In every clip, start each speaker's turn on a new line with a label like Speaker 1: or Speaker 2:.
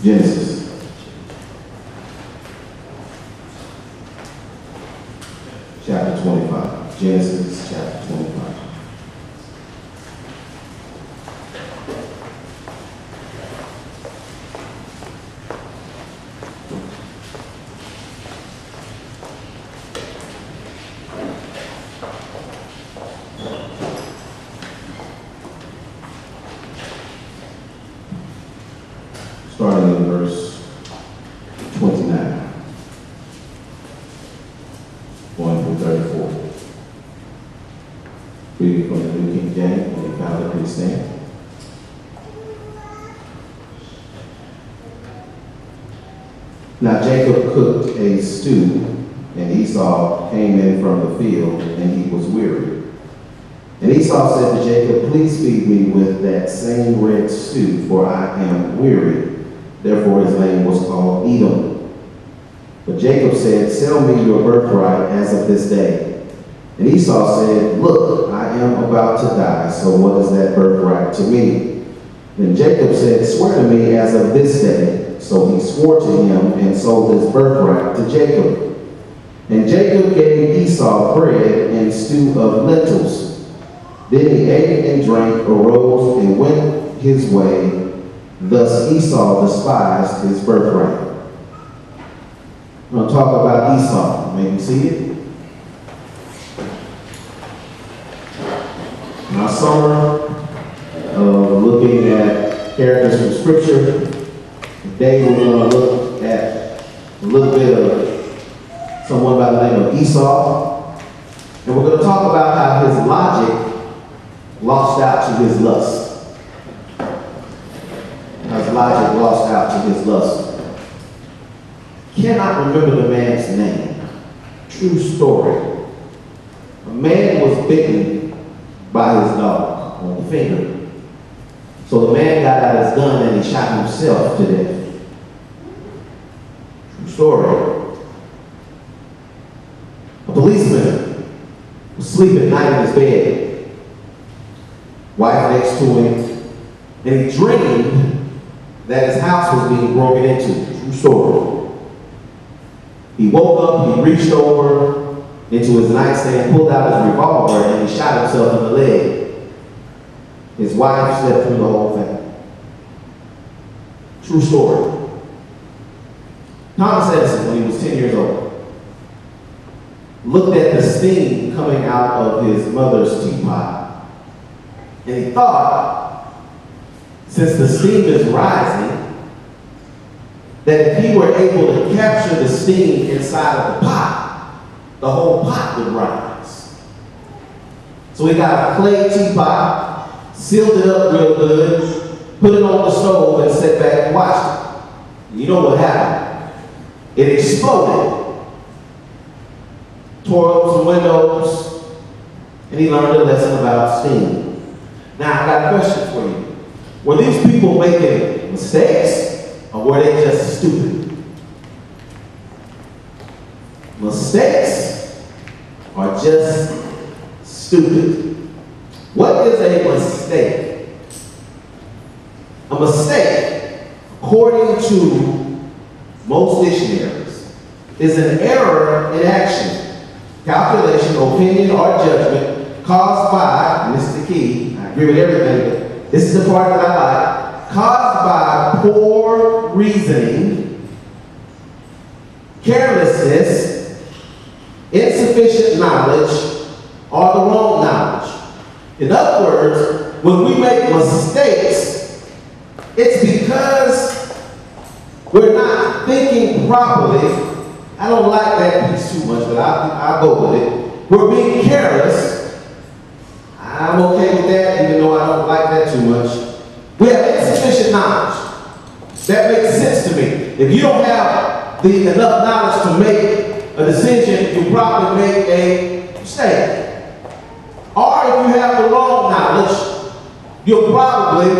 Speaker 1: Genesis. Chapter 25. Genesis chapter 25. Starting in verse 29, going through 34. Reading from the New King James, when you found it, please stand. Now Jacob cooked a stew, and Esau came in from the field, and he was weary. And Esau said to Jacob, "Please feed me with that same red stew, for I am weary." Therefore his name was called Edom. But Jacob said, "Sell me your birthright as of this day." And Esau said, "Look, I am about to die, so what is that birthright to me?" Then Jacob said, "Swear to me as of this day." So he swore to him and sold his birthright to Jacob. And Jacob gave Esau bread and stew of lentils. Then he ate and drank, arose, and went his way. Thus Esau despised his birthright. I'm going to talk about Esau. May you see it? In our summer looking at characters from Scripture, today we're going to look at a little bit of someone by the name of Esau. And we're going to talk about how his logic lost out to his lust. His logic lost out to his lust. Cannot remember the man's name. True story. A man was bitten by his dog on the finger. So the man got out his gun and he shot himself to death. True story. A policeman was asleep at night in his bed. Wife next to him. And he dreamed that his house was being broken into. True story. He woke up, he reached over into his nightstand, pulled out his revolver, and he shot himself in the leg. His wife slept through the whole thing. True story. Thomas Edison, when he was 10 years old, looked at the steam coming out of his mother's teapot, and he thought, since the steam is rising, that if he were able to capture the steam inside of the pot, the whole pot would rise. So he got a clay teapot, sealed it up real good, put it on the stove, and sat back and watched it. You know what happened? It exploded, tore up some windows, and he learned a lesson about steam. Now, I got a question for you. Were these people making mistakes, or were they just stupid? Mistakes, or just stupid? What is a mistake? A mistake, according to most dictionaries, is an error in action, calculation, opinion, or judgment caused by, and this is the key, I agree with everything, but this is the part that I like, caused by poor reasoning, carelessness, insufficient knowledge, or the wrong knowledge. In other words, when we make mistakes, it's because we're not thinking properly. I don't like that piece too much, but I'll go with it. We're being careless. I'm okay with that, even though I don't like that too much. We have insufficient knowledge. That makes sense to me. If you don't have enough knowledge to make a decision, you probably make a mistake. Or if you have the wrong knowledge, you'll probably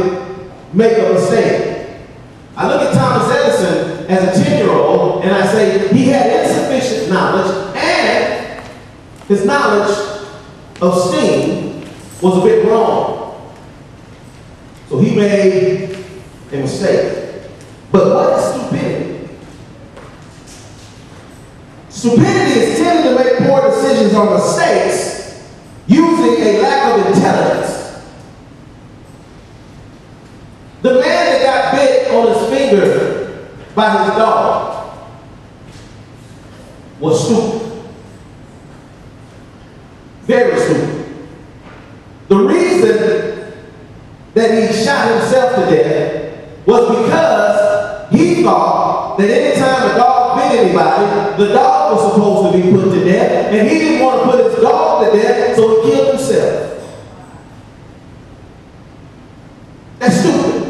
Speaker 1: make a mistake. I look at Thomas Edison as a 10-year-old, and I say he had insufficient knowledge, and his knowledge of steam was a bit wrong. So he made a mistake. But what is stupidity? Stupidity is tending to make poor decisions or mistakes using a lack of intelligence. The man that got bit on his finger by his dog was stupid. Very stupid. The reason that he shot himself to death was because he thought that anytime a dog bit anybody, the dog was supposed to be put to death, and he didn't want to put his dog to death, so he killed himself. That's stupid.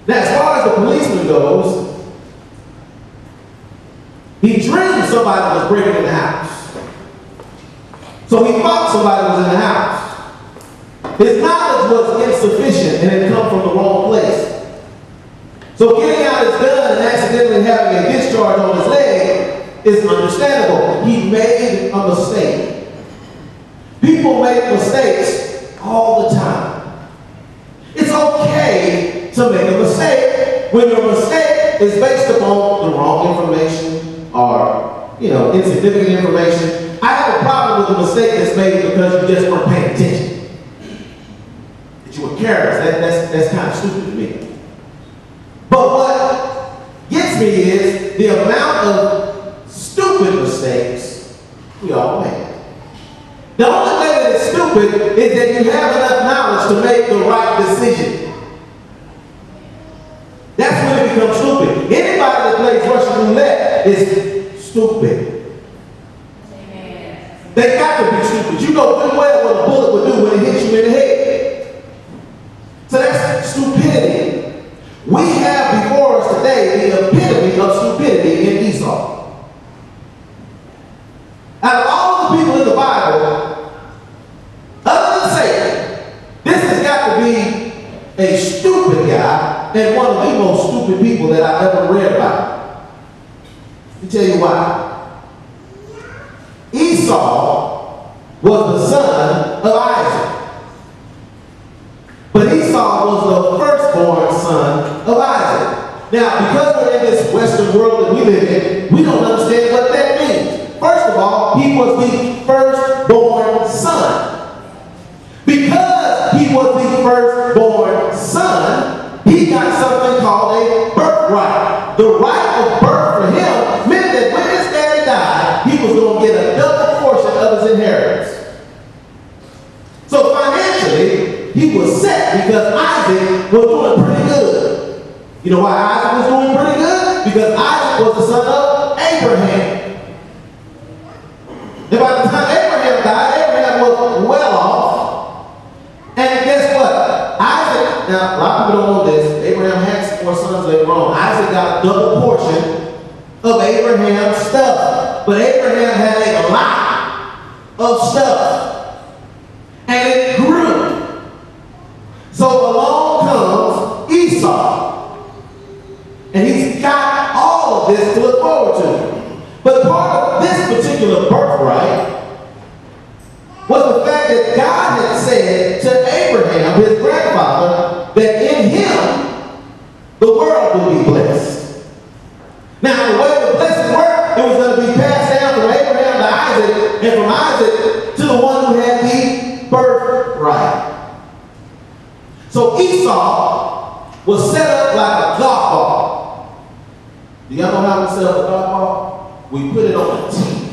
Speaker 1: Now, as far as the policeman goes, he dreamed somebody was breaking in the house. So he thought somebody was in the house. His knowledge was insufficient and had come from the wrong place. So getting out his gun and accidentally having a discharge on his leg is understandable. He made a mistake. People make mistakes all the time. It's okay to make a mistake when your mistake is based upon the wrong information or, insignificant information. I have a problem with a mistake that's made because you just weren't paying attention. That you were careless. That's kind of stupid to me. But what gets me is the amount of stupid mistakes we all make. The only way that it's stupid is that you have enough knowledge to make the right decision. That's when it becomes stupid. Anybody that plays Russian roulette is stupid. They got to be stupid. You know good well what a bullet would do when it hits you in the head. So that's stupidity. We have before us today the epitome of stupidity in Esau. Out of all the people in the Bible, other than Satan, this has got to be a stupid guy and one of the most stupid people that I've ever read about. Let me tell you why. Esau was the son of Isaac. But Esau was the firstborn son of Isaac. Now, because we're in this Western world that we live in, we don't understand what that means. First of all, he was the firstborn son. Because he was the firstborn son, he got something called a birthright. The right of birth for him meant that when his daddy died, he was going to get a double portion of his inheritance. So financially, he was set because Isaac was doing pretty good. You know why Isaac was doing pretty good? Because Isaac was the son of Abraham. And by the time Abraham died, Abraham was well off. And guess what? Isaac, now a lot of people don't know this, Abraham had 4 sons later on. Isaac got a double portion of Abraham's stuff. But Abraham had a lot of stuff. And it grew. So along comes Esau. And he's got all of this to look forward to. But part of this particular birthright was the fact that God had said to Abraham, his grandfather, that in him the world would be blessed. Now, the way the blessing worked, it was going to be passed down from Abraham to Isaac, and from Isaac to the one who had the birthright. So Esau was set up like a golf ball. Do y'all know how we set up a golf ball? We put it on a tee.